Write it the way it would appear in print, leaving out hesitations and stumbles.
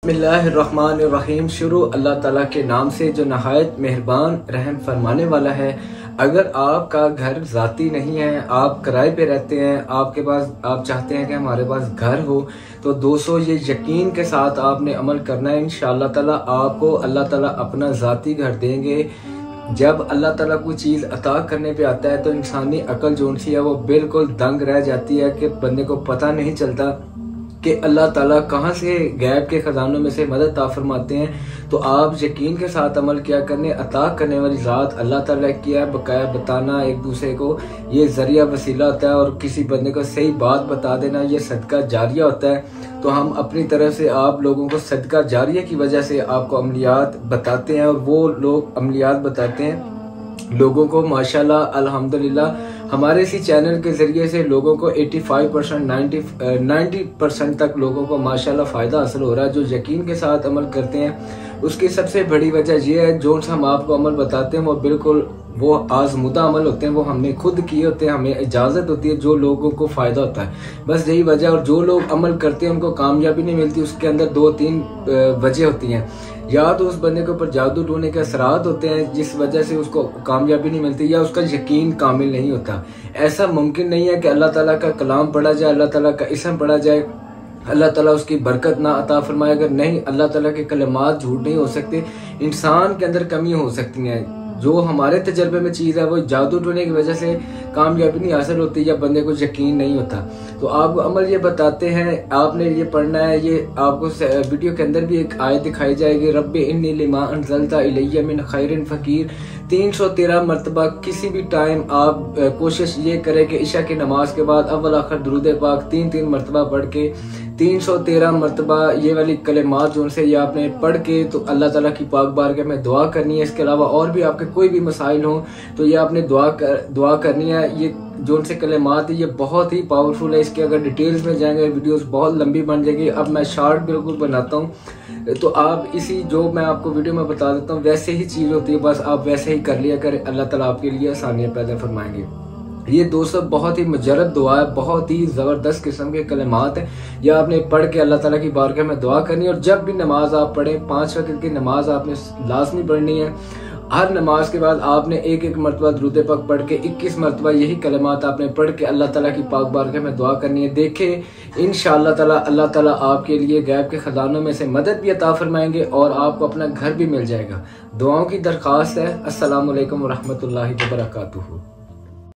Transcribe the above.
बिस्मिल्लाहिर्रहमानिर्रहीम। शुरू अल्लाह ताला के नाम से जो नहायत मेहरबान रहम फरमाने वाला है। अगर आपका घर ज़ाती नहीं है, आप किराए पे रहते हैं, आपके पास आप चाहते हैं कि हमारे पास घर हो, तो दोस्तों ये यकीन के साथ आपने अमल करना है। इंशाअल्लाह ताला आपको अल्लाह ताला अपना ज़ाती घर देंगे। जब अल्लाह ताला कोई चीज़ अता करने पे आता है तो इंसानी अकल जो सी है वो बिल्कुल दंग रह जाती है कि बंदे को पता नहीं चलता कि अल्लाह ताला कहाँ से गैब के खजानों में से मदद अता फरमाते हैं। तो आप यकीन के साथ अमल किया करने, अता करने वाली ज़ात अल्लाह ताला की है। बकाया बताना एक दूसरे को ये ज़रिया वसीला होता है, और किसी बंदे को सही बात बता देना ये सदका जारिया होता है। तो हम अपनी तरफ से आप लोगों को सदका जारिया की वजह से आपको अमलियात बताते हैं, और वो लोग अमलियात बताते हैं लोगों को। माशाल्लाह अल्हम्दुलिल्लाह हमारे इसी चैनल के जरिए से लोगों को 85% 90% तक लोगों को माशाल्लाह फ़ायदा हासिल हो रहा है। जो यकीन के साथ अमल करते हैं उसकी सबसे बड़ी वजह यह है, जो हम आपको अमल बताते हैं वो बिल्कुल वो आजमुदा अमल होते हैं, वो हमने खुद किए होते हैं, हमें इजाज़त होती है, जो लोगों को फ़ायदा होता है। बस यही वजह। और जो लोग अमल करते हैं उनको कामयाबी नहीं मिलती, उसके अंदर 2-3 वजह होती हैं। या तो उस बंदे के ऊपर जादू टोने के असरात होते हैं जिस वजह से उसको कामयाबी नहीं मिलती, या उसका यकीन कामिल नहीं होता। ऐसा मुमकिन नहीं है कि अल्लाह ताला का कलाम पढ़ा जाए, अल्लाह ताला का इसम पढ़ा जाए, अल्लाह ताला उसकी बरकत ना अता फरमाए। अगर नहीं, अल्लाह ताला के कलमात झूठ नहीं हो सकते, इंसान के अंदर कमी हो सकती है। जो हमारे तजर्बे में चीज़ है वो जादू टोने की वजह से कामयाबी नहीं हासिल होती, या बंदे को यकीन नहीं होता। तो आपको अमल ये बताते हैं, आपने ये पढ़ना है। ये आपको वीडियो के अंदर भी एक आयत दिखाई जाएगी, रब्बे इन्नी लिमा अनज़लता इलैया मिन खैरिन फ़कीर। 313 मरतबा किसी भी टाइम आप कोशिश ये करें कि इशा की नमाज के बाद अव्वल आखिर दुरूद पाक 3-3 मरतबा पढ़ के 313 मरतबा ये वाली कलेमात जो उनसे ये आपने पढ़ के तो अल्लाह ताला की पाक बारगाह में दुआ करनी है। इसके अलावा और भी आपके कोई भी मसाइल हो तो ये आपने दुआ करनी है। ये जो उनसे कलेमात है ये बहुत ही पावरफुल है। इसके अगर डिटेल्स में जाएंगे वीडियोस बहुत लंबी बन जाएगी। अब मैं शॉर्ट बिल्कुल बनाता हूँ, तो आप इसी जो मैं आपको वीडियो में बता देता हूँ वैसे ही चीज़ होती है, बस आप वैसे ही कर लिया करें। अल्लाह ताला आपके लिए आसानियाँ पैदा फरमाएंगे। ये दोस्तों बहुत ही मुजरद दुआ है, बहुत ही ज़बरदस्त किस्म के कलमात हैं। यह आपने पढ़ के अल्लाह ताला की बारगाह में दुआ करनी है। और जब भी नमाज आप पढ़ें, 5 वक्त की नमाज आपने लाजमी पढ़नी है। हर नमाज के बाद आपने एक मरतबा दुरूद पाक पढ़ के 21 मरतबा यही कलमात आपने पढ़ के अल्लाह ताला की पाक बारगाह में दुआ करनी है। देखें इंशाअल्लाह ताला अल्लाह ताला आपके लिए गैब के खजानों में से मदद भी अता फरमाएंगे, और आपको अपना घर भी मिल जाएगा। दुआओं की दरख्वास्त है। अस्सलामु अलैकुम व रहमतुल्लाहि व बरकातुहू।